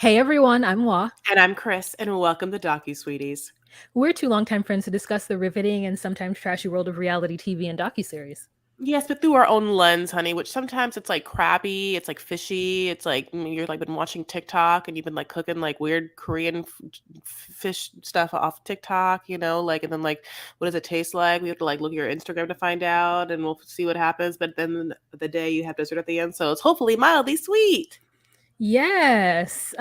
Hey everyone, I'm Wa. And I'm Chris, and welcome to Docu-Sweeties. We're two longtime friends to discuss the riveting and sometimes trashy world of reality TV and docuseries. Yes, but through our own lens, honey, which sometimes it's like crabby, it's like fishy, it's like you're like been watching TikTok and you've been like cooking like weird Korean fish stuff off TikTok, and then like what does it taste like? We have to like look at your Instagram to find out and we'll see what happens. But then the day you have dessert at the end, so it's hopefully mildly sweet. Yes.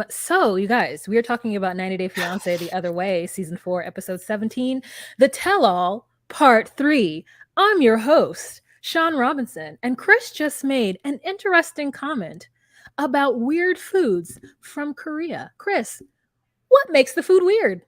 So you guys, we are talking about 90 Day Fiancé The Other Way, season 4, episode 17, The Tell All, part 3. I'm your host, Sean Robinson, and Chris just made an interesting comment about weird foods from Korea. Chris, what makes the food weird?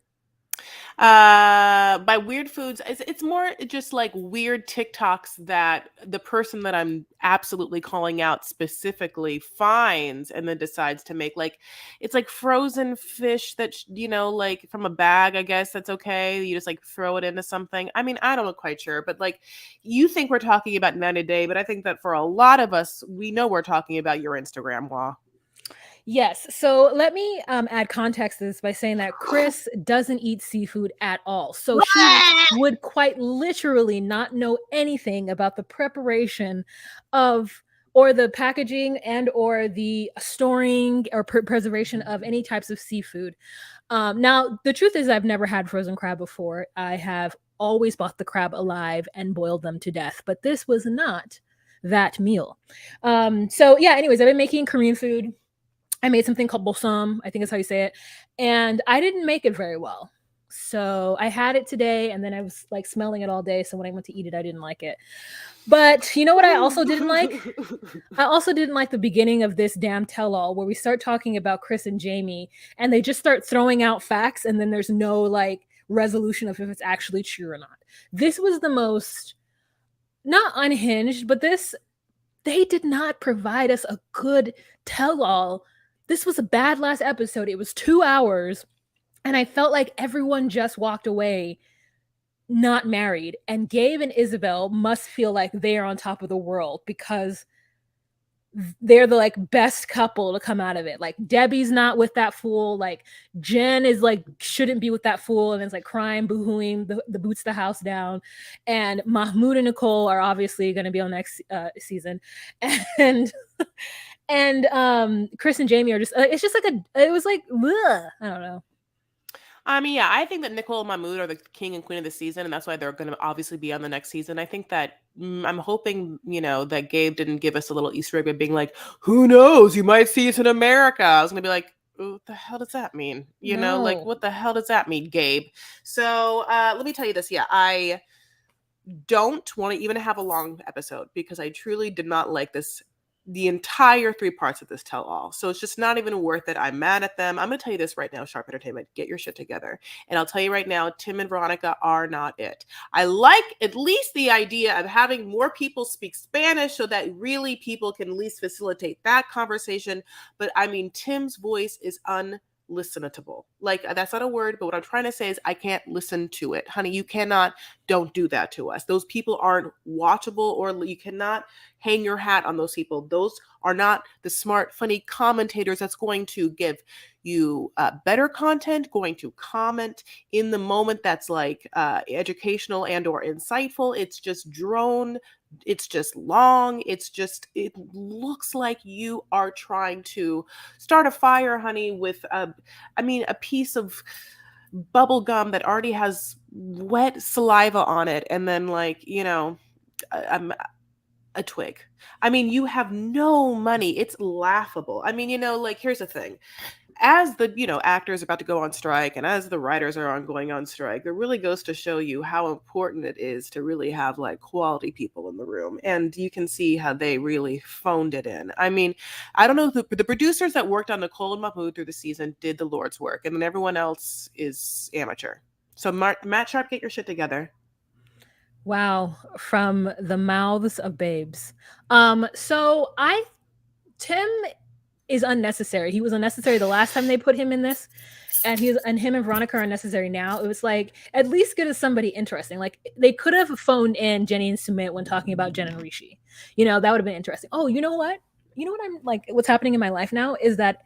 By weird foods, it's more just like weird TikToks that the person that I'm absolutely calling out specifically finds and then decides to make. Like it's like frozen fish that like from a bag, I guess that's okay, you just like throw it into something. I mean, I don't know, quite sure, but like you think we're talking about 90 Day, but I think that for a lot of us, we know we're talking about your Instagram wall. Yes. So let me add context to this by saying that Chris doesn't eat seafood at all. So she would quite literally not know anything about the preparation of or the packaging and or the storing or preservation of any types of seafood. Now, the truth is I've never had frozen crab before. I have always bought the crab alive and boiled them to death, but this was not that meal. So yeah, anyways, I've been making Korean food. I made something called bosam, I think is how you say it, and I didn't make it very well. So I had it today, and then I was like smelling it all day. So when I went to eat it, I didn't like it. But you know what I also didn't like? I also didn't like the beginning of this damn tell-all where we start talking about Chris and Jamie, and they just start throwing out facts, and then there's no like resolution of if it's actually true or not. This was the most not unhinged, but this they did not provide us a good tell-all. This was a bad last episode. It was 2 hours and I felt like everyone just walked away not married, and Gabe and Isabel must feel like they are on top of the world because they're the like best couple to come out of it. Like Debbie's not with that fool. Like Jen is like shouldn't be with that fool, and it's like crying, boohooing, the boots the house down. And Mahmoud and Nicole are obviously going to be on next season, and Chris and Jamie are just it's just like it was like ugh, I don't know. I mean, yeah, I think that Nicole and Mahmoud are the king and queen of the season, and that's why they're going to obviously be on the next season. I think that I'm hoping, that Gabe didn't give us a little Easter egg by being like, "Who knows? You might see us in America." I was gonna be like, "What the hell does that mean?" Like, No. what the hell does that mean, Gabe? So let me tell you this. Yeah, I don't want to even have a long episode because I truly did not like the entire 3 parts of this tell all. So it's just not even worth it. I'm mad at them. I'm going to tell you this right now, Sharp Entertainment, get your shit together. And I'll tell you right now, Tim and Veronica are not it. I like at least the idea of having more people speak Spanish so that really people can at least facilitate that conversation. But I mean, Tim's voice is unlistenable. Like, that's not a word, but what I'm trying to say is I can't listen to it. Honey, you cannot, don't do that to us. Those people aren't watchable, or you cannot hang your hat on those people. Those are not the smart, funny commentators that's going to give you better content, going to comment in the moment that's like educational and or insightful. It's just drone. It's just long. It looks like you are trying to start a fire, honey, with a piece of bubble gum that already has wet saliva on it, and then like a twig. I mean, you have no money. It's laughable. I mean, like here's the thing. As the, actors are about to go on strike and as the writers are going on strike, it really goes to show you how important it is to really have like quality people in the room. And you can see how they really phoned it in. I mean, I don't know, the producers that worked on Nicole and Mahmoud through the season did the Lord's work, and then everyone else is amateur. So Matt Sharp, get your shit together. Wow, from the mouths of babes. So I Tim is unnecessary. He was unnecessary the last time they put him in this, and him and Veronica are unnecessary now. It was like at least get us somebody interesting. Like they could have phoned in Jenny and Sumit when talking about Jen and Rishi. That would have been interesting. Oh, you know what? You know what I'm like? What's happening in my life now is that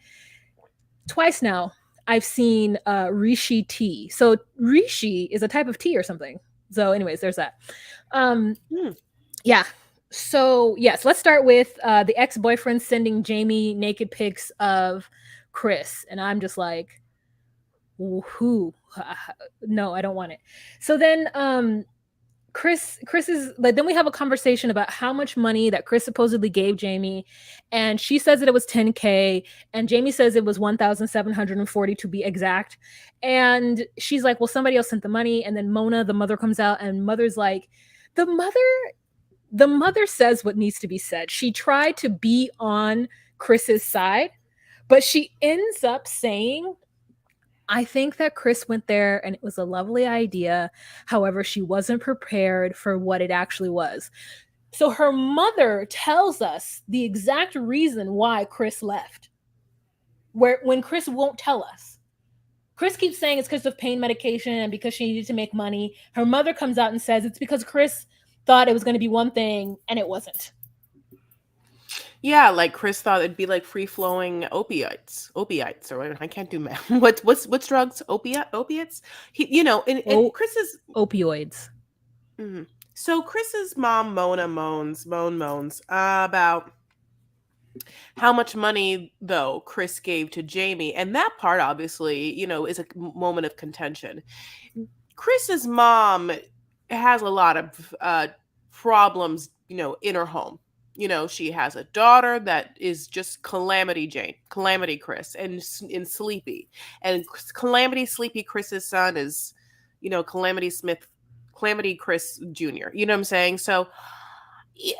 twice now I've seen Rishi tea. So Rishi is a type of tea or something. So, anyways, there's that. Um, Hmm. yeah. So yes, let's start with the ex-boyfriend sending Jamie naked pics of Chris, and I'm just like, who? No, I don't want it. So then Chris is like, then we have a conversation about how much money that Chris supposedly gave Jamie, and she says that it was 10K, and Jamie says it was 1,740 to be exact. And she's like, well, somebody else sent the money. And then Mona, the mother, comes out, and mother's like, the mother the mother says what needs to be said. She tried to be on Chris's side, but she ends up saying, I think that Chris went there and it was a lovely idea. However, she wasn't prepared for what it actually was. So her mother tells us the exact reason why Chris left. When Chris won't tell us. Chris keeps saying it's because of pain medication and because she needed to make money. Her mother comes out and says it's because Chris thought it was going to be one thing and it wasn't. Yeah, like Chris thought it'd be like free flowing opiates, or whatever. I can't do math. What's drugs? Opiates. And Chris's Opioids. mhm. So Chris's mom Mona moans about how much money though Chris gave to Jamie, and that part obviously is a moment of contention. Chris's mom has a lot of problems, in her home. She has a daughter that is just Calamity Chris, and Sleepy. And Calamity Sleepy Chris's son is, Calamity Chris Jr. You know what I'm saying? So, yeah,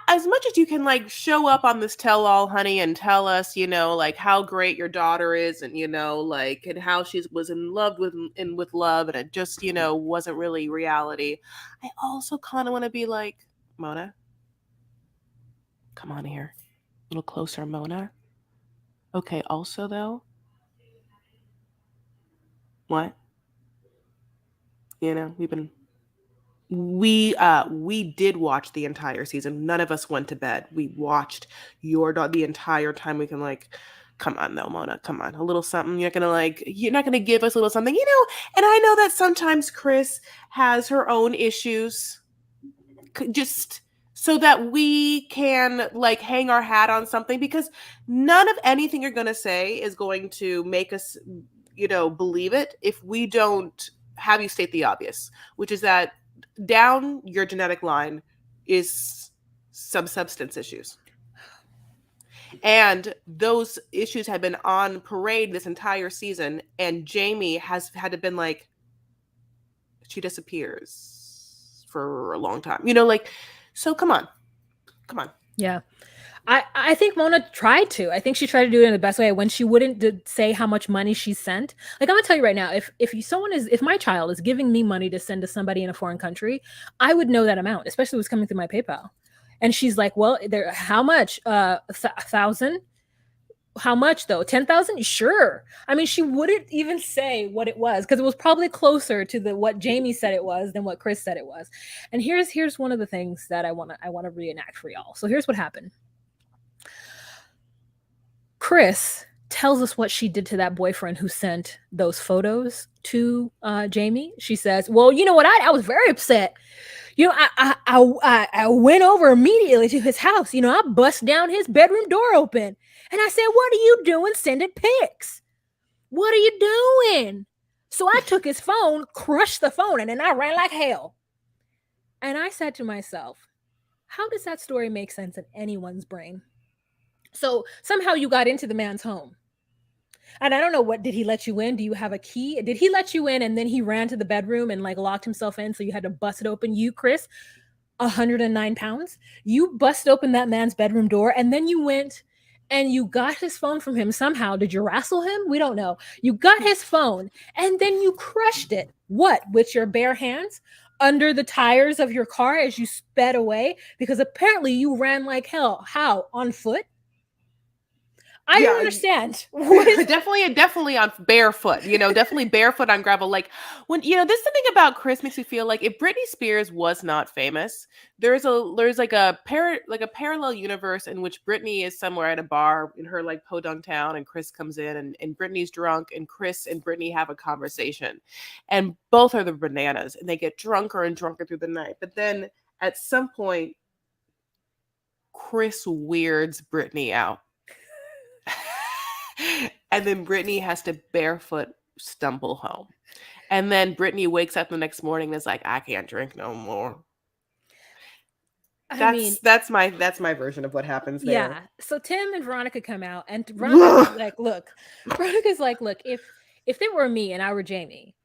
as much as you can like show up on this tell all, honey, and tell us, like how great your daughter is, and like, and how she was in love with love, and it just wasn't really reality. I also kind of want to be like, Mona, come on here, a little closer, Mona. Okay. Also, though, what we've been we did watch the entire season. None of us went to bed. We watched your dog the entire time. We can like, come on though, Mona, come on, a little something. You're not gonna give us a little something, and I know that sometimes Chris has her own issues, just so that we can like hang our hat on something, because none of anything you're gonna say is going to make us believe it if we don't have you state the obvious, which is that down your genetic line is some substance issues. And those issues have been on parade this entire season. And Jamie has had to been like, she disappears for a long time. So come on. Come on. Yeah. I think Mona tried to. I think she tried to do it in the best way when she wouldn't say how much money she sent. Like, I'm gonna tell you right now, if my child is giving me money to send to somebody in a foreign country, I would know that amount, especially if it's coming through my PayPal. And she's like, "Well, how much? 1,000? How much though? 10,000? Sure." I mean, she wouldn't even say what it was because it was probably closer to what Jamie said it was than what Chris said it was. And here's one of the things that I wanna reenact for y'all. So here's what happened. Chris tells us what she did to that boyfriend who sent those photos to Jamie. She says, "Well, you know what? I was very upset. I went over immediately to his house. I bust down his bedroom door open, and I said, 'What are you doing sending pics? What are you doing?' So I took his phone, crushed the phone, and then I ran like hell." And I said to myself, how does that story make sense in anyone's brain? So somehow you got into the man's home. And I don't know, what did he let you in? Do you have a key? Did he let you in and then he ran to the bedroom and like locked himself in so you had to bust it open? You, Chris, 109 pounds, you busted open that man's bedroom door and then you went and you got his phone from him somehow. Did you wrestle him? We don't know. You got his phone and then you crushed it. What? With your bare hands? Under the tires of your car as you sped away? Because apparently you ran like hell. How? On foot? I don't understand. What is definitely on barefoot, definitely barefoot on gravel. Like when, this is the thing about Chris makes me feel like if Britney Spears was not famous, there's like a parallel universe in which Britney is somewhere at a bar in her like podunk town and Chris comes in and Britney's drunk and Chris and Britney have a conversation and both are the bananas and they get drunker and drunker through the night. But then at some point, Chris weirds Britney out. And then Britney has to barefoot stumble home. And then Britney wakes up the next morning and is like, I can't drink no more. That's my version of what happens there. Yeah. So Tim and Veronica come out and Veronica's like, look, if it were me and I were Jamie,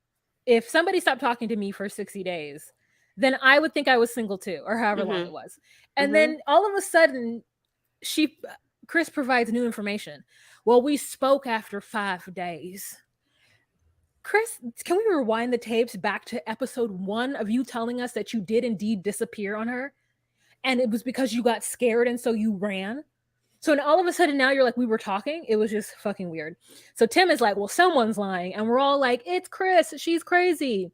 if somebody stopped talking to me for 60 days, then I would think I was single too, or however long it was. And then all of a sudden, Chris provides new information. Well, we spoke after 5 days. Chris, can we rewind the tapes back to episode 1 of you telling us that you did indeed disappear on her? And it was because you got scared and so you ran? So all of a sudden now you're like, we were talking? It was just fucking weird. So Tim is like, well, someone's lying. And we're all like, it's Chris. She's crazy.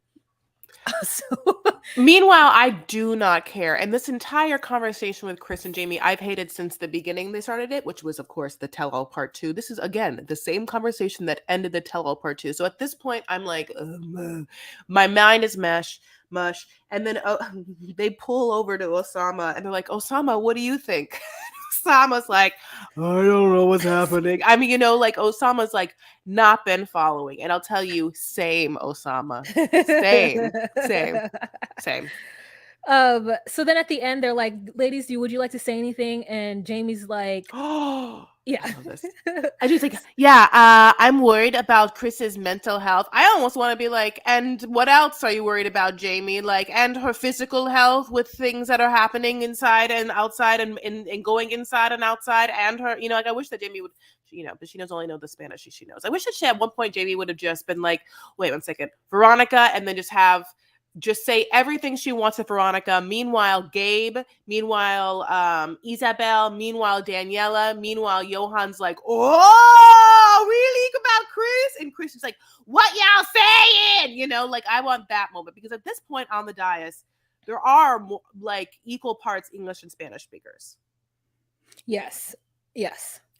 Meanwhile, I do not care. And this entire conversation with Chris and Jamie, I've hated since the beginning they started it, which was, of course, the tell-all part 2. This is, again, the same conversation that ended the tell-all part 2. So at this point, I'm like, my mind is mush. And then they pull over to Osama, and they're like, Osama, what do you think? Osama's like, I don't know what's happening. I mean, like Osama's like not been following. And I'll tell you, same, Osama. Same. So then at the end, they're like, ladies, would you like to say anything? And Jamie's like, oh, yeah. I love this. I just like, yeah, I'm worried about Chris's mental health. I almost want to be like, and what else are you worried about, Jamie? Like, and her physical health with things that are happening inside and outside and going inside and outside, and her, like I wish that Jamie would, but she only knows the Spanish she knows. I wish that at one point Jamie would have just been like, wait 1 second, Veronica, and then just say everything she wants to Veronica. Meanwhile, Gabe. Meanwhile, Isabel. Meanwhile, Daniela. Meanwhile, Johan's like, oh, really about Chris? And Chris is like, what y'all saying? Like I want that moment because at this point on the dais, there are like equal parts English and Spanish speakers. Yes.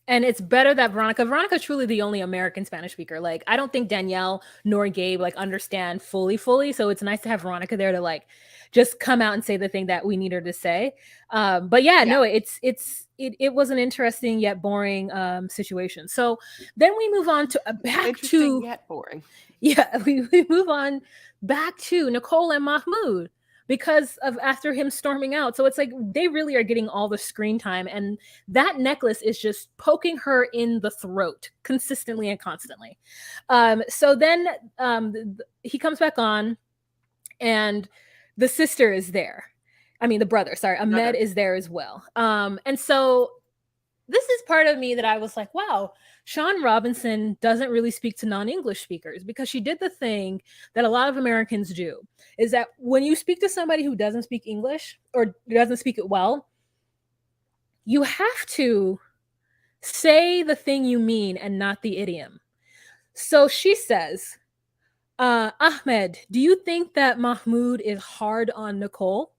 And it's better that Veronica's truly the only American Spanish speaker. Like, I don't think Danielle nor Gabe like understand fully. So it's nice to have Veronica there to like just come out and say the thing that we need her to say. But yeah, no, it was an interesting yet boring situation. So then we move on to back to yet boring. Yeah, we move on back to Nicole and Mahmoud because of after him storming out. So it's like they really are getting all the screen time, and that necklace is just poking her in the throat consistently and constantly. So then he comes back on, and the sister is there. I mean, the brother, sorry, Ahmed is there as well. And so this is part of me that I was like, wow, Sean Robinson doesn't really speak to non-English speakers, because she did the thing that a lot of Americans do, is that when you speak to somebody who doesn't speak English or doesn't speak it well, you have to say the thing you mean and not the idiom. So she says, Ahmed, do you think that Mahmoud is hard on Nicole?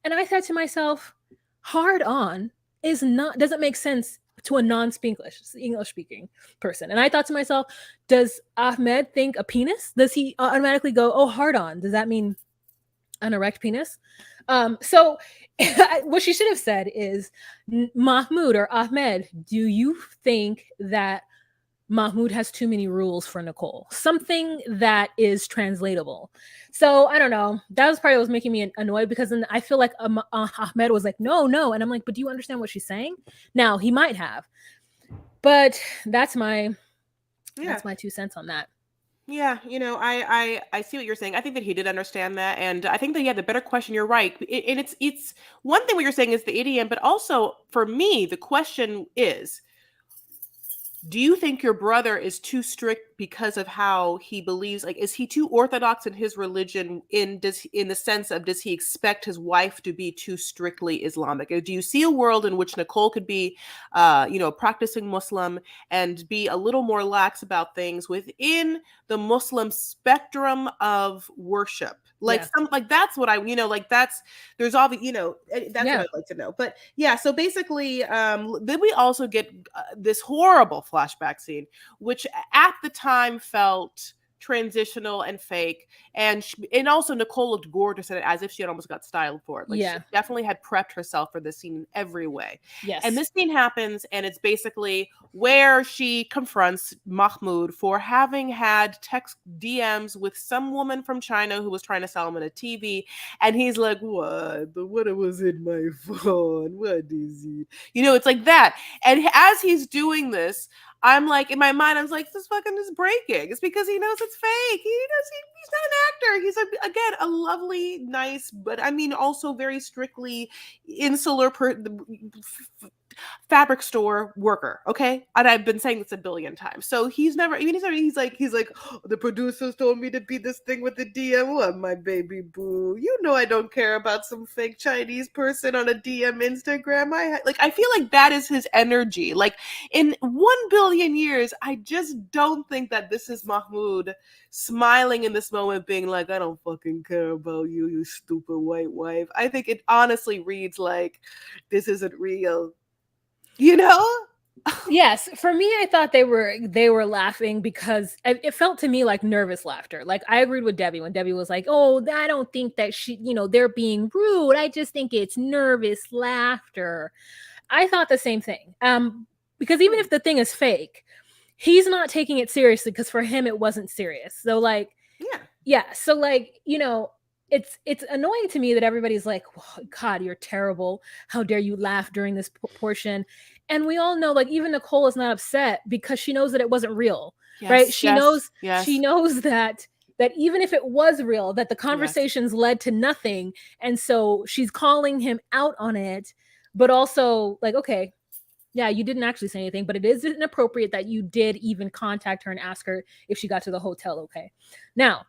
And I said to myself, hard on doesn't make sense to a English speaking person. And I thought to myself, does Ahmed think a penis? Does he automatically go, oh, hard on? Does that mean an erect penis? So what she should have said is, Mahmoud or Ahmed, do you think that Mahmoud has too many rules for Nicole? Something that is translatable. So I don't know. That was part that was making me annoyed, because then I feel like Ahmed was like, no. And I'm like, but do you understand what she's saying? Now, he might have. But that's my 2 cents on that. Yeah, I see what you're saying. I think that he did understand that, and I think that the better question. You're right, and it's one thing what you're saying is the idiom, but also for me, the question is, do you think your brother is too strict because of how he believes. Like, is he too orthodox in his religion? In the sense of, does he expect his wife to be too strictly Islamic? Or do you see a world in which Nicole could be, a practicing Muslim and be a little more lax about things within the Muslim spectrum of worship? Like, that's what there's all the, that's what I'd like to know. But yeah, so basically, then we also get this horrible flashback scene, which at the time felt transitional and fake, and also Nicole looked gorgeous in it, as if she had almost got styled for it. Like, she definitely had prepped herself for this scene in every way. And this scene happens, and it's basically where she confronts Mahmoud for having had text DMs with some woman from China who was trying to sell him a TV, and he's like, what was in my phone, what is it, it's like that. And as he's doing this, I'm like, in my mind, I was like, this fucking is breaking. It's because he knows it's fake. He knows he's not an actor. He's, again, a lovely, nice, but I mean, also very strictly insular fabric store worker. Okay. And I've been saying this a billion times. So he's never, even he's like, oh, the producers told me to be this thing with the DM. What, my baby boo? I don't care about some fake Chinese person on a DM Instagram. I feel like that is his energy. Like, in 1 billion years, I just don't think that this is Mahmoud smiling in this moment, being like, I don't fucking care about you, you stupid white wife. I think it honestly reads like, this isn't real. Yes, for me, I thought they were laughing because it felt to me like nervous laughter. Like, I agreed with Debbie when Debbie was like, "Oh, I don't think that they're being rude. I just think it's nervous laughter." I thought the same thing. Because even if the thing is fake, he's not taking it seriously because for him it wasn't serious. So it's annoying to me that everybody's like, oh, God, you're terrible. How dare you laugh during this portion? And we all know, like, even Nicole is not upset because she knows that it wasn't real, right? She knows that even if it was real, that the conversations led to nothing. And so she's calling him out on it, but also like, okay, yeah, you didn't actually say anything, but it is inappropriate that you did even contact her and ask her if she got to the hotel okay. Now,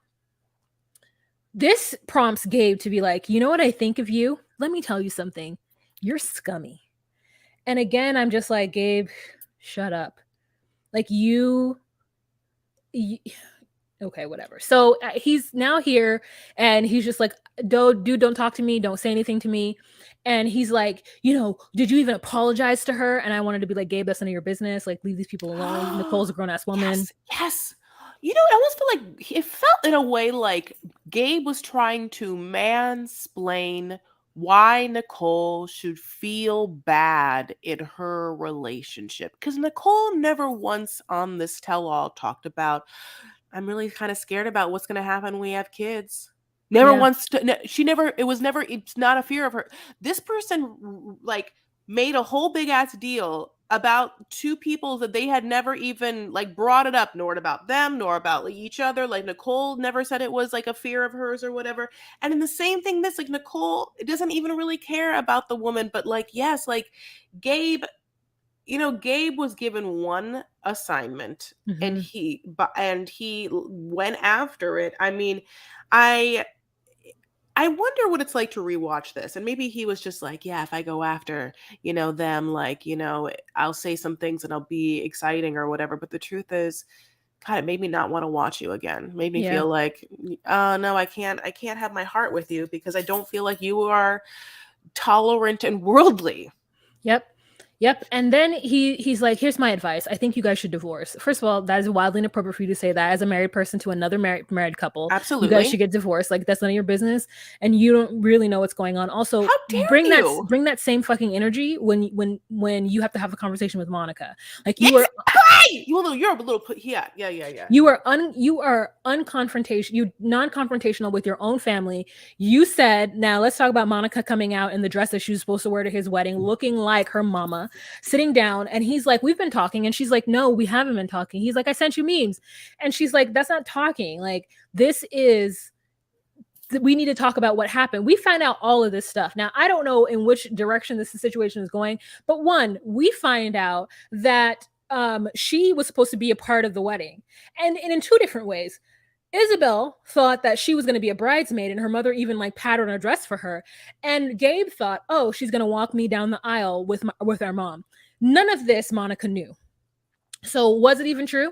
this prompts Gabe to be like, you know what I think of you? Let me tell you something. You're scummy. And again, I'm just like, Gabe, shut up. Like, okay, whatever. So he's now here and he's just like, dude, don't talk to me. Don't say anything to me. And he's like, did you even apologize to her? And I wanted to be like, Gabe, that's none of your business. Like, leave these people alone. Nicole's a grown-ass woman. Yes. I almost feel like it felt in a way like Gabe was trying to mansplain why Nicole should feel bad in her relationship. Because Nicole never once on this tell-all talked about, I'm really kind of scared about what's going to happen when we have kids. Never once. It's not a fear of her. This person, like, made a whole big ass deal about two people that they had never even like brought it up, nor about them, nor about like each other. Like, Nicole never said it was like a fear of hers or whatever. And in the same thing, this, like, Nicole doesn't even really care about the woman, but like, yes, like Gabe, Gabe was given one assignment and he went after it. I mean, I wonder what it's like to rewatch this. And maybe he was just like, yeah, if I go after, them, like, I'll say some things and I'll be exciting or whatever. But the truth is, God, it made me not want to watch you again. Made me feel like, no, I can't have my heart with you because I don't feel like you are tolerant and worldly. Yep. And then he's like, here's my advice. I think you guys should divorce. First of all, that is wildly inappropriate for you to say that as a married person to another married couple. Absolutely. You guys should get divorced. Like, that's none of your business. And you don't really know what's going on. Also, how dare bring you? that same fucking energy when you have to have a conversation with Monica. Like, you're a little yeah. You are unconfrontational. You non-confrontational with your own family. You said, now let's talk about Monica coming out in the dress that she was supposed to wear to his wedding, looking like her mama, sitting down. And he's like, we've been talking. And she's like, no, we haven't been talking. He's like, I sent you memes. And she's like, that's not talking. Like, we need to talk about what happened. We find out all of this stuff. Now, I don't know in which direction this situation is going, but one, we find out that she was supposed to be a part of the wedding, and in two different ways. Isabel thought that she was going to be a bridesmaid, and her mother even like patterned a dress for her. And Gabe thought, oh, she's going to walk me down the aisle with our mom. None of this Monica knew. So was it even true?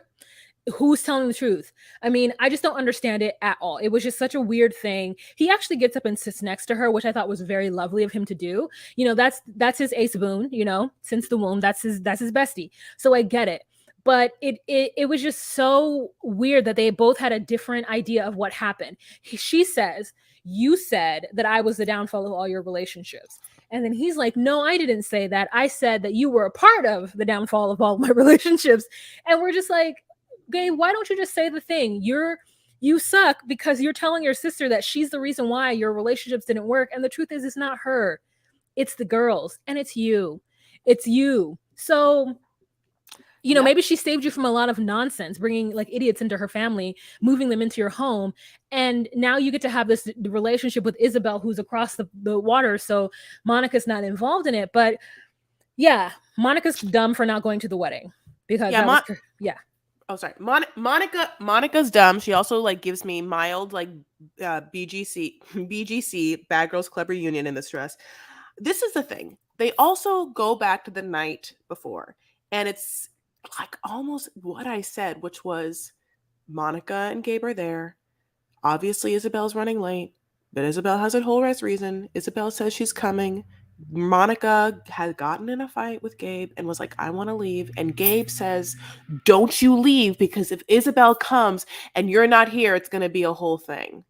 Who's telling the truth? I mean, I just don't understand it at all. It was just such a weird thing. He actually gets up and sits next to her, which I thought was very lovely of him to do. You know, that's his ace boon, you know, since the womb. That's his bestie. So I get it. But it was just so weird that they both had a different idea of what happened. She says, "You said that I was the downfall of all your relationships." And then he's like, "No, I didn't say that. I said that you were a part of the downfall of all my relationships." And we're just like, Gabe, why don't you just say the thing? You suck because you're telling your sister that she's the reason why your relationships didn't work. And the truth is, it's not her. It's the girls. And it's you. It's you. So, you know, Yep. maybe she saved you from a lot of nonsense, bringing like idiots into her family, moving them into your home. And now you get to have this relationship with Isabel, who's across the water. So Monica's not involved in it. But yeah, Monica's dumb for not going to the wedding because Yeah, that was, yeah. oh sorry, Monica's dumb. She also like gives me mild like BGC Bad Girls Club reunion in this dress. This is the thing. They also go back to the night before, and it's like almost what I said, which was Monica and Gabe are there. Obviously, Isabel's running late, but Isabel has a whole rest reason. Isabel says she's coming. Monica had gotten in a fight with Gabe and was like, I want to leave. And Gabe says, don't you leave, because if Isabel comes and you're not here, it's going to be a whole thing.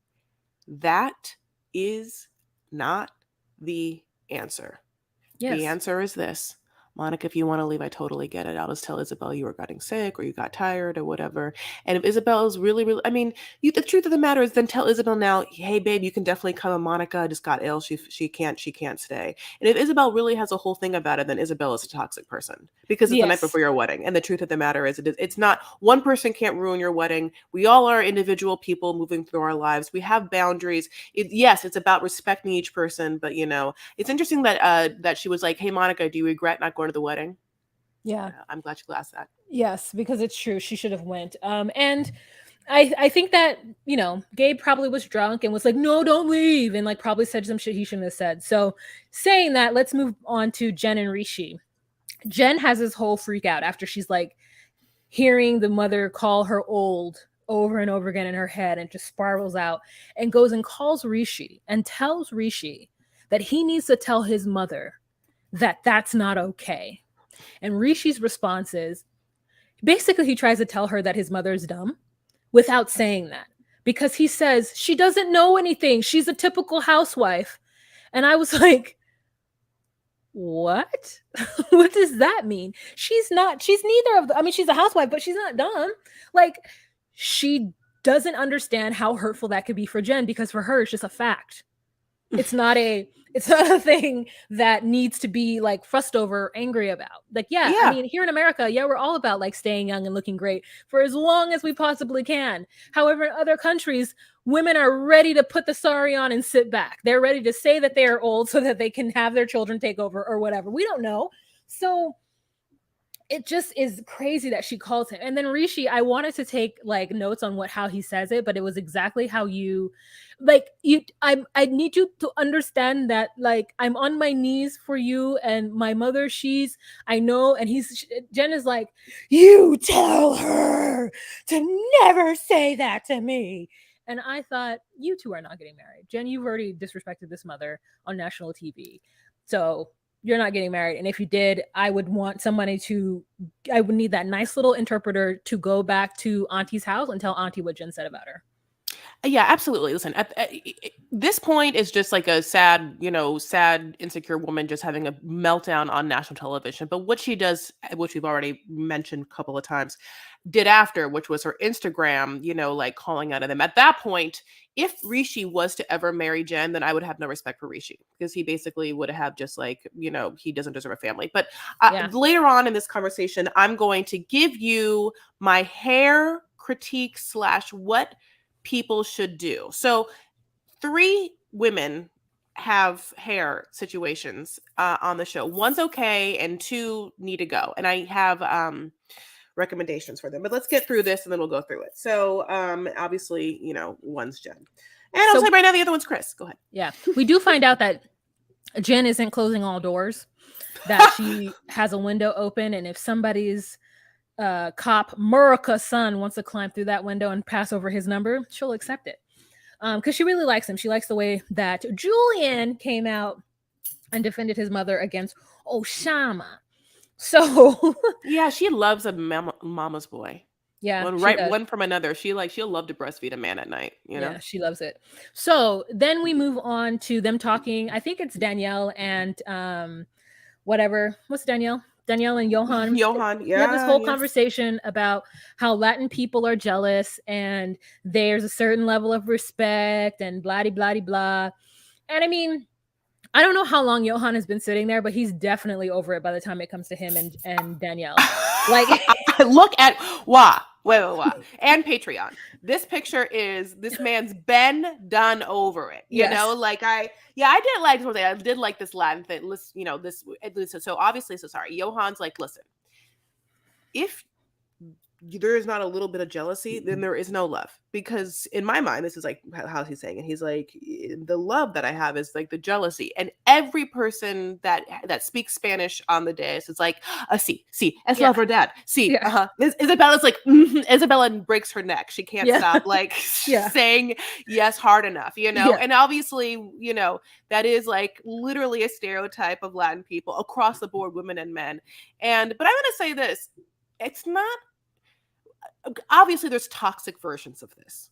That is not the answer. Yes. The answer is this. Monica, if you want to leave, I totally get it. I'll just tell Isabel you were getting sick or you got tired or whatever. And if Isabel is really, really, I mean, the truth of the matter is then tell Isabel now, hey, babe, you can definitely come. And Monica just got ill. She can't stay. And if Isabel really has a whole thing about it, then Isabel is a toxic person because it's the night before your wedding. And the truth of the matter is it's not one person can't ruin your wedding. We all are individual people moving through our lives. We have boundaries. Yes, it's about respecting each person. But, you know, it's interesting that she was like, hey, Monica, do you regret not going to the wedding? Yeah. I'm glad you asked that. Yes, because it's true. She should have went. And I think that, you know, Gabe probably was drunk and was like, no, don't leave. And like probably said some shit he shouldn't have said. So saying that, let's move on to Jen and Rishi. Jen has this whole freak out after she's like hearing the mother call her old over and over again in her head, and just spirals out and goes and calls Rishi and tells Rishi that he needs to tell his mother that that's not okay. And Rishi's response is basically he tries to tell her that his mother's dumb without saying that, because he says she doesn't know anything. She's a typical housewife. And I was like, what? What does that mean? She's neither of the, I mean, she's a housewife, but she's not dumb. Like, she doesn't understand how hurtful that could be for Jen, because for her, it's just a fact. It's not a thing that needs to be like fussed over or angry about. Like, yeah, I mean, here in America, yeah, we're all about like staying young and looking great for as long as we possibly can. However, in other countries, women are ready to put the sari on and sit back. They're ready to say that they are old so that they can have their children take over or whatever. We don't know. So it just is crazy that she calls him. And then Rishi, I wanted to take like notes on how he says it, but it was exactly how you like you I need you to understand that like I'm on my knees for you, and my mother, I know. And Jen is like, you tell her to never say that to me. And I thought, you two are not getting married. Jen, you've already disrespected this mother on national TV. So you're not getting married. And if you did, I would need that nice little interpreter to go back to Auntie's house and tell Auntie what Jen said about her. Yeah, absolutely. Listen, at this point is just like a sad, insecure woman just having a meltdown on national television. But what she does, which we've already mentioned a couple of times, did after, which was her Instagram, like calling out of them. At that point, if Rishi was to ever marry Jen, then I would have no respect for Rishi, because he basically would have just like, he doesn't deserve a family. But later on in this conversation, I'm going to give you my hair critique / what people should do. So 3 women have hair situations on the show. One's okay, and two need to go. And I have recommendations for them. But let's get through this, and then we'll go through it. So obviously, one's Jen, and I'll say right now the other one's Chris. Go ahead. Yeah, we do find out that Jen isn't closing all doors. That she has a window open, and if somebody's cop Murica's son wants to climb through that window and pass over his number, she'll accept it. Because she really likes him. She likes the way that Julian came out and defended his mother against Oshama. So yeah, she loves a mama's boy. Yeah, one from another. She'll love to breastfeed a man at night. Yeah, she loves it. So then we move on to them talking. I think it's Danielle and whatever. What's Danielle? Danielle and Johan. Yeah. We have this whole conversation about how Latin people are jealous and there's a certain level of respect and blah blah blah. And I mean, I don't know how long Johan has been sitting there, but he's definitely over it by the time it comes to him and Danielle. Like, look at wait, and Patreon. This picture is this man's been done over it. You know, like I did like something. I did like this Latin thing. So obviously, sorry. Johan's like, listen, if there is not a little bit of jealousy, then there is no love. Because in my mind, this is like how he's saying it. He's like, the love that I have is like the jealousy. And every person that speaks Spanish on the dais is like, sí, es la verdad. Sí, Isabella's like, Isabella breaks her neck. She can't stop like saying yes hard enough, And obviously, that is like literally a stereotype of Latin people across the board, women and men. But I'm going to say this, it's not, obviously there's toxic versions of this,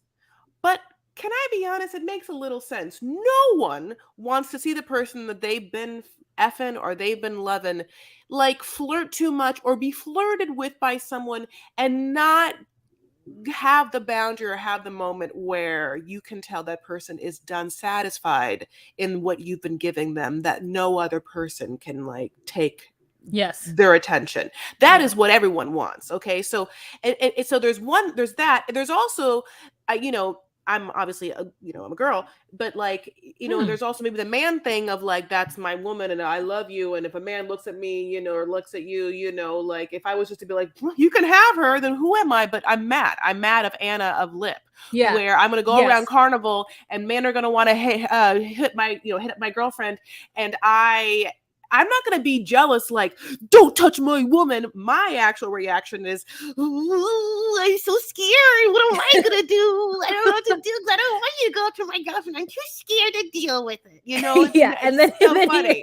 but can I be honest, it makes a little sense. No one wants to see the person that they've been effing or they've been loving like flirt too much or be flirted with by someone and not have the boundary or have the moment where you can tell that person is done satisfied in what you've been giving them, that no other person can like take their attention. That is what everyone wants. Okay. So, and so there's that. There's also, I'm obviously, I'm a girl, but like, there's also maybe the man thing of like, that's my woman and I love you. And if a man looks at me, or looks at you, like if I was just to be like, well, you can have her, then who am I? But I'm mad of Anna of Lip. Yeah. Where I'm going to go around Carnival and men are going to want to hit up my girlfriend. And I'm not going to be jealous, like, don't touch my woman. My actual reaction is, I'm so scared. What am I going to do? I don't know what to do. I don't want you to go up to my girlfriend. I'm too scared to deal with it, and then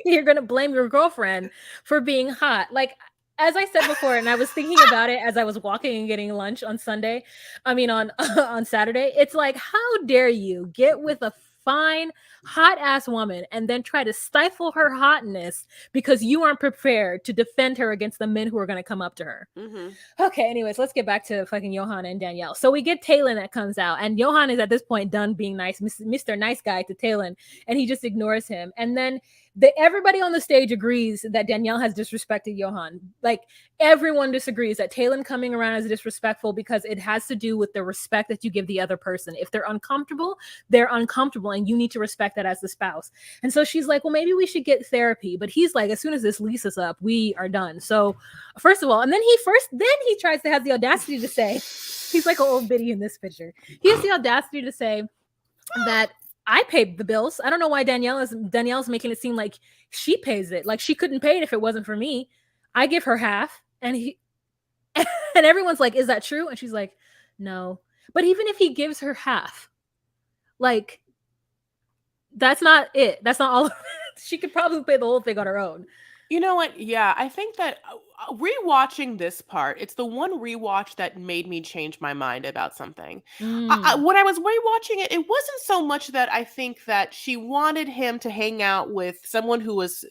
you're going to blame your girlfriend for being hot. Like, as I said before, and I was thinking about it as I was walking and getting lunch on Saturday, it's like, how dare you get with a fine, hot ass woman and then try to stifle her hotness because you aren't prepared to defend her against the men who are going to come up to her. Mm-hmm. Okay, anyways, let's get back to fucking Johan and Danielle. So we get Talon that comes out, and Johan is at this point done being nice, Mr. Nice Guy to Talon, and he just ignores him. And then everybody on the stage agrees that Danielle has disrespected Johan. Like, everyone disagrees that Talon coming around is disrespectful because it has to do with the respect that you give the other person. If they're uncomfortable, they're uncomfortable, and you need to respect that as the spouse. And so she's like, well, maybe we should get therapy. But he's like, as soon as this lease is up, we are done. So first of all, and then he tries to have the audacity to say, he's like an old biddy in this picture. He has the audacity to say that I paid the bills. I don't know why Danielle's making it seem like she pays it. Like she couldn't pay it if it wasn't for me. I give her half. And everyone's like, is that true? And she's like, no. But even if he gives her half, like, that's not it. That's not all of it. She could probably pay the whole thing on her own. You know what? Yeah, I think that rewatching this part, it's the one rewatch that made me change my mind about something. When I was rewatching it, it wasn't so much that I think that she wanted him to hang out with someone who was,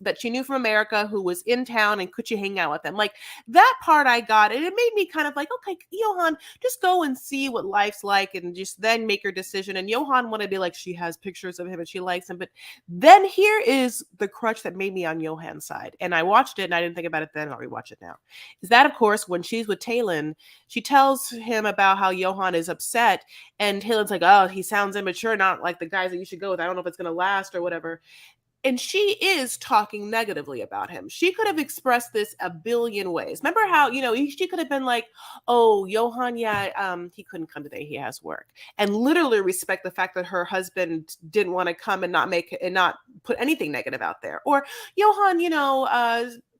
that she knew from America, who was in town, and could she hang out with them? Like, that part I got, and it made me kind of like, okay, Johan, just go and see what life's like and just then make your decision. And Johan wanted to be like, she has pictures of him and she likes him. But then here is the crutch that made me on Johan's side. And I watched it and I didn't think about it then. might have already watched it now, is that, of course, when she's with Talon, she tells him about how Johan is upset. And Talon's like, oh, he sounds immature, not like the guys that you should go with. I don't know if it's going to last or whatever. And she is talking negatively about him. She could have expressed this a billion ways. Remember how, she could have been like, oh, Johan, yeah, he couldn't come today. He has work. And literally respect the fact that her husband didn't want to come and not put anything negative out there. Or Johan,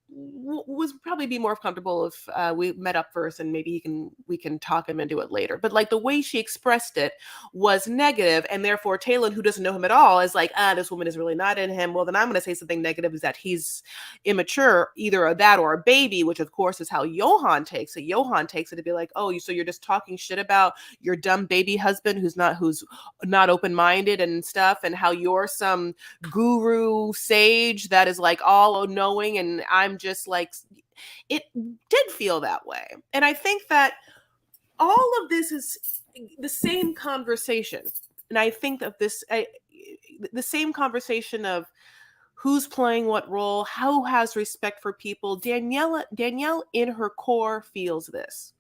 was probably be more comfortable if we met up first and maybe we can talk him into it later. But like the way she expressed it was negative, and therefore Talon, who doesn't know him at all, is like, this woman is really not in him. Well, then I'm going to say something negative, is that he's immature, either that or a baby, which of course is how Johan takes it. Johan takes it to be like, oh, so you're just talking shit about your dumb baby husband who's not open-minded and stuff, and how you're some guru sage that is like all knowing, and I'm just like, it did feel that way. And I think that all of this is the same conversation. And I think of the same conversation of who's playing what role, who has respect for people. Danielle in her core feels this.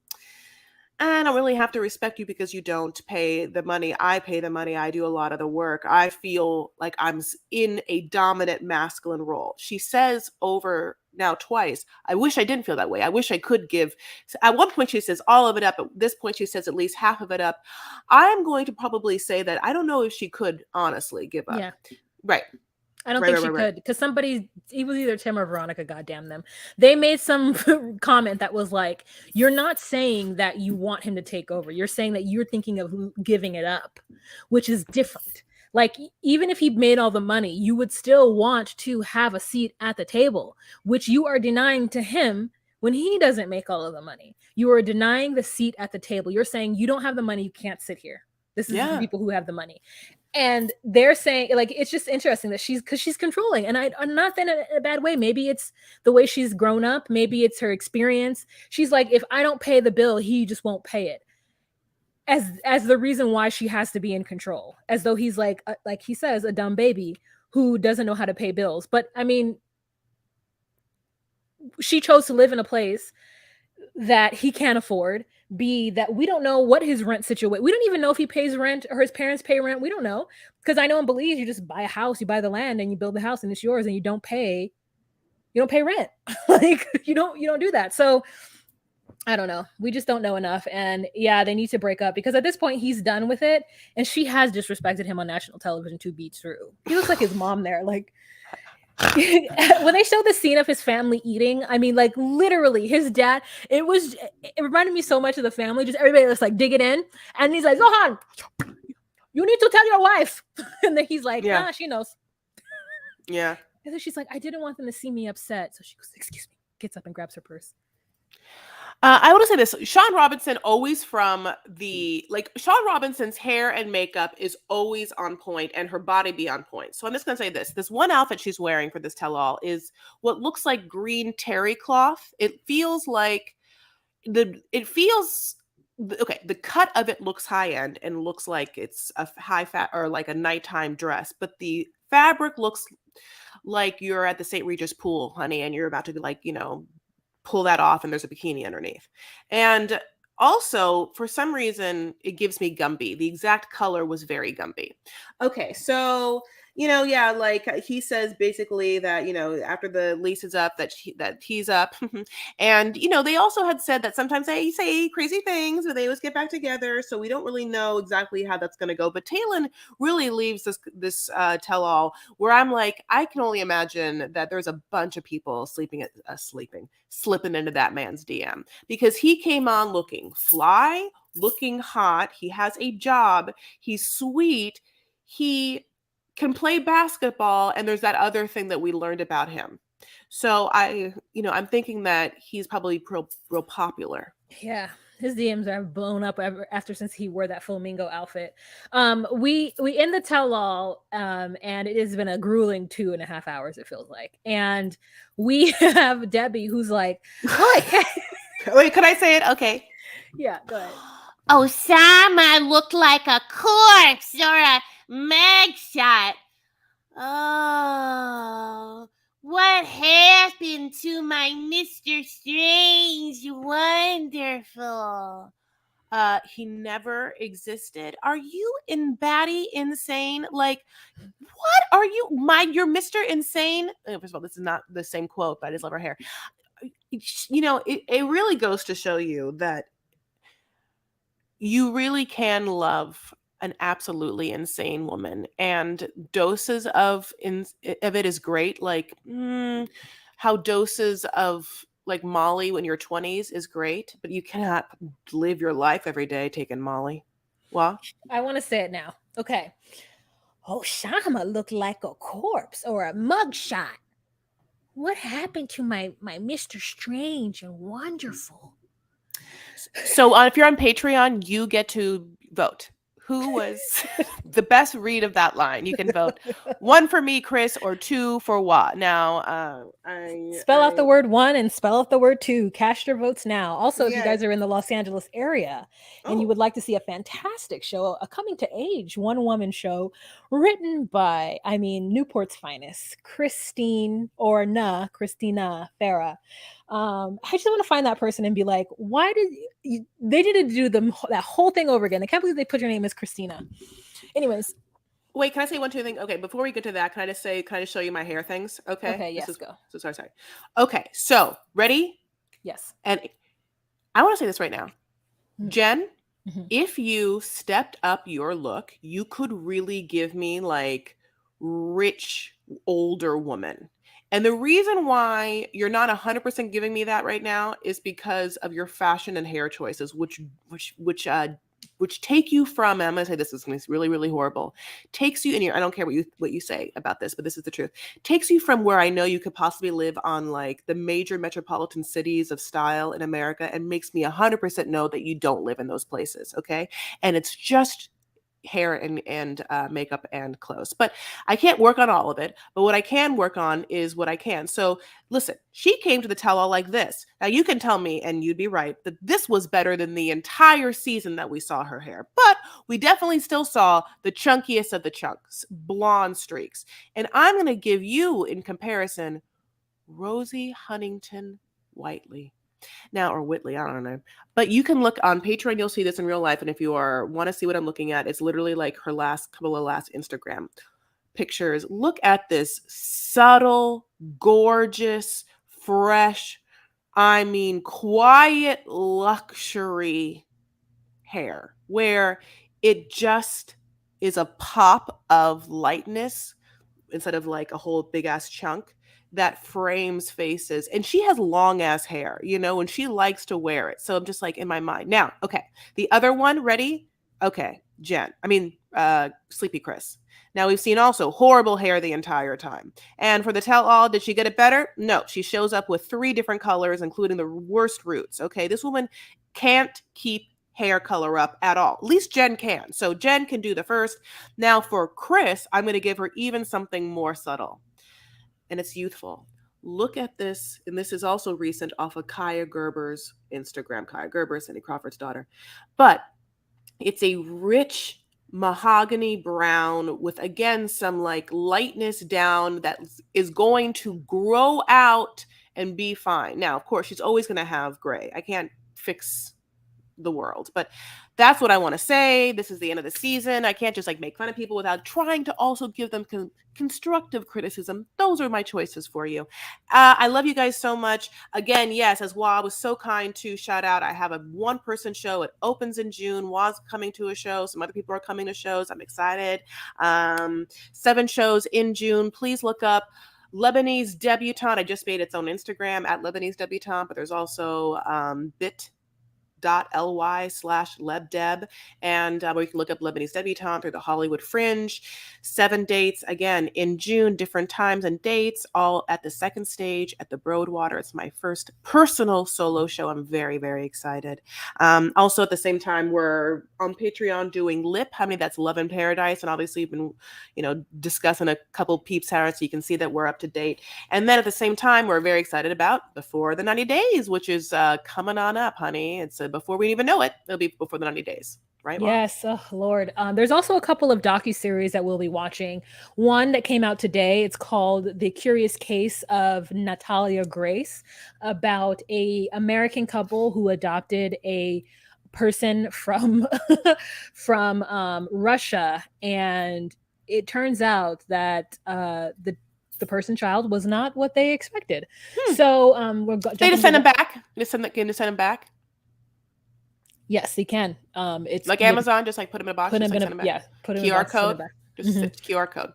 I don't really have to respect you because you don't pay the money. I pay the money. I do a lot of the work. I feel like I'm in a dominant masculine role. She says over now twice, I wish I didn't feel that way. I wish I could give. At one point she says all of it up. At this point she says at least half of it up. I'm going to probably say that I don't know if she could honestly give up. Yeah. Right. I don't think she could, because it was either Tim or Veronica, goddamn them. They made some comment that was like, you're not saying that you want him to take over. You're saying that you're thinking of giving it up, which is different. Like, even if he made all the money, you would still want to have a seat at the table, which you are denying to him when he doesn't make all of the money. You are denying the seat at the table. You're saying you don't have the money, you can't sit here. This is for people who have the money. And they're saying, like, it's just interesting that she's controlling. And I'm not in a bad way. Maybe it's the way she's grown up. Maybe it's her experience. She's like, if I don't pay the bill, he just won't pay it. As the reason why she has to be in control. As though he's like he says, a dumb baby who doesn't know how to pay bills. But I mean, she chose to live in a place that he can't afford. That we don't know what his rent situation. We don't even know if he pays rent or his parents pay rent. We don't know, because I know in Belize you just buy a house, you buy the land, and you build the house, and it's yours, and you don't pay rent. Like you don't do that. So I don't know. We just don't know enough, and yeah, they need to break up, because at this point he's done with it, and she has disrespected him on national television 2 beats through. He looks like his mom there, like. When they showed the scene of his family eating, I mean, like literally his dad, it reminded me so much of The Family. Just everybody was like digging in, and he's like, Zohan, you need to tell your wife. And then he's like, nah, she knows. Yeah. And then she's like, I didn't want them to see me upset. So she goes, excuse me, gets up and grabs her purse. I want to say this. Sean Robinson's hair and makeup is always on point, and her body be on point. So I'm just going to say this. This one outfit she's wearing for this tell-all is what looks like green terry cloth. It feels like the cut of it looks high-end and looks like it's a high fat or like a nighttime dress, but the fabric looks like you're at the St. Regis pool, honey, and you're about to pull that off and there's a bikini underneath. And also, for some reason, it gives me Gumby. The exact color was very Gumby. Okay, so he says basically that after the lease is up, that he's up, and they also had said that sometimes they say crazy things, but they always get back together. So we don't really know exactly how that's going to go. But Talon really leaves this tell-all where I'm like, I can only imagine that there's a bunch of people slipping into that man's DM, because he came on looking fly, looking hot. He has a job. He's sweet. He can play basketball, and there's that other thing that we learned about him. So I'm thinking that he's probably real popular. Yeah, his DMs are blown up since he wore that flamingo outfit. We end the tell-all, and it has been a grueling 2.5 hours, it feels like. And we have Debbie, who's like, wait, could I say it? Okay. Yeah, go ahead. Osama looked like a corpse or a mugshot. Oh, What happened to my Mr. Strange? Wonderful. He never existed. Are you batty insane? Like, what are you? You're Mr. Insane. First of all, this is not the same quote, but I just love her hair. You know, it really goes to show you that you really can love an absolutely insane woman, and doses of it is great. Like how doses of like Molly when you're 20s is great, but you cannot live your life every day taking Molly. Well, I want to say it now. Okay. Oh, Shama looked like a corpse or a mugshot. What happened to my Mr. Strange and Wonderful? so if you're on Patreon, you get to vote. Who was the best read of that line? You can vote 1 for me, Chris, or 2 for Wa. Now, Spell out the word 1 and spell out the word 2. Cast your votes now. Also, if you Yeah. guys are in the Los Angeles area and you would like to see a fantastic show, a coming to age one-woman show written by, Newport's finest, Christina Farah. I just want to find that person and be like, why did they didn't do that whole thing over again? I can't believe they put your name as Christina. Anyways. Wait, can I say one, two thing? Okay, before we get to that, can I just show you my hair things? Okay. Okay, yes, go. So sorry. Okay, so ready? Yes. And I want to say this right now. Jen, Mhm. if you stepped up your look, you could really give me like rich older woman. And the reason why you're not 100% giving me that right now is because of your fashion and hair choices, which take you from, and I'm going to say this is going to be really, really horrible, takes you, and I don't care what you say about this, but this is the truth, takes you from where I know you could possibly live on like the major metropolitan cities of style in America and makes me 100% know that you don't live in those places, okay? And it's just hair and makeup and clothes. But I can't work on all of it. But what I can work on is what I can. So listen, she came to the tell-all like this. Now you can tell me, and you'd be right, that this was better than the entire season that we saw her hair. But we definitely still saw the chunkiest of the chunks, blonde streaks. And I'm going to give you, in comparison, Rosie Huntington Whiteley. Now, or Whitley, I don't know. But you can look on Patreon, you'll see this in real life. And if you want to see what I'm looking at, it's literally like her last Instagram pictures. Look at this subtle, gorgeous, fresh, quiet luxury hair where it just is a pop of lightness instead of like a whole big ass chunk that frames faces. And she has long ass hair, and she likes to wear it. So I'm just like in my mind. Now, okay. The other one, ready? Okay. Sleepy Chris. Now we've seen also horrible hair the entire time. And for the tell all, did she get it better? No, she shows up with 3 different colors, including the worst roots. Okay. This woman can't keep hair color up at all. At least Jen can. So Jen can do the first. Now for Chris, I'm going to give her even something more subtle. And it's youthful. Look at this. And this is also recent off of Kaya Gerber's Instagram. Kaya Gerber, Cindy Crawford's daughter. But it's a rich mahogany brown with, again, some like lightness down that is going to grow out and be fine. Now, of course, she's always going to have gray. I can't fix the world, but that's what I want to say. This is the end of the season. I can't just like make fun of people without trying to also give them constructive criticism. Those are my choices for you. I love you guys so much. Again, yes, as Wa was so kind to shout out, I have a 1-person show. It opens in June. Wa's coming to a show. Some other people are coming to shows. I'm excited. 7 shows in June. Please look up Lebanese Debutante. I just made its own Instagram at Lebanese Debutante, but there's also bit.ly/lebdeb, and where you can look up Lebanese Debutante through the Hollywood Fringe. 7 dates, again, in June, different times and dates, all at the second stage at the Broadwater. It's my first personal solo show. I'm very, very excited. Also, at the same time, we're on Patreon doing Lip. That's Love in Paradise, and obviously you've been, discussing a couple peeps here, so you can see that we're up to date. And then at the same time, we're very excited about Before the 90 Days, which is coming on up, honey. It's before we even know it, it'll be before the 90 days. right, Mom? Yes, oh Lord. There's also a couple of docuseries that we'll be watching. One that came out today. It's called "The Curious Case of Natalia Grace," about a American couple who adopted a person from Russia, and it turns out that the person child was not what they expected. So we're They jumping just send to him back. Can just send him back. Yes, they can. It's Like you Amazon, just like put him in a box, put just him like in send a him back. put him in a QR box, send it code, back. just Mhm. QR code.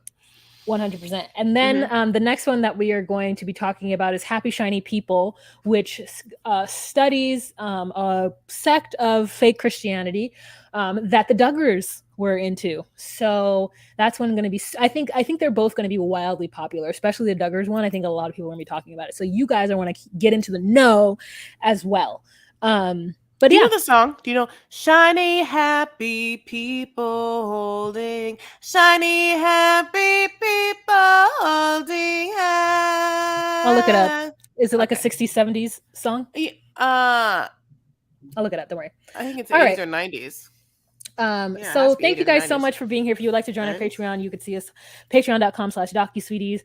100%. And then the next one that we are going to be talking about is Happy Shiny People, which studies a sect of fake Christianity that the Duggars were into. So that's one going to be. I think they're both going to be wildly popular, especially the Duggars one. I think a lot of people are going to be talking about it. So you guys are want to get into the know as well. But Do you yeah, know the song? Do you know "Shiny Happy People Holding Shiny Happy People Holding Hands"? I'll look it up. Is it like a Okay. 60s, 70s song? I I'll look it up. Don't worry. think it's All 80s right. or 90s. Yeah, it has So to be thank you 80s or guys so 90s. much for being here. If you would like to join our 90s? Patreon, you could see us patreon.com/DocuSweeties.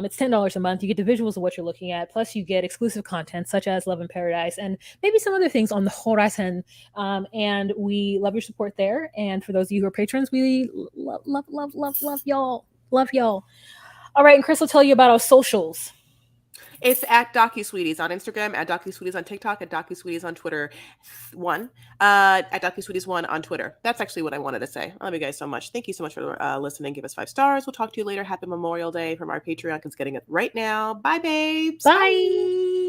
It's $10 a month. You get the visuals of what you're looking at. Plus you get exclusive content such as Love in Paradise and maybe some other things on the horizon. And we love your support there. And for those of you who are patrons, we love y'all. Love y'all. All right. And Chris will tell you about our socials. It's at DocuSweeties on Instagram, at DocuSweeties on TikTok, at DocuSweeties on Twitter. At DocuSweeties1 on Twitter. That's actually what I wanted to say. I love you guys so much. Thank you so much for listening. Give us 5 stars. We'll talk to you later. Happy Memorial Day from our Patreon because getting it right now. Bye, babes. Bye.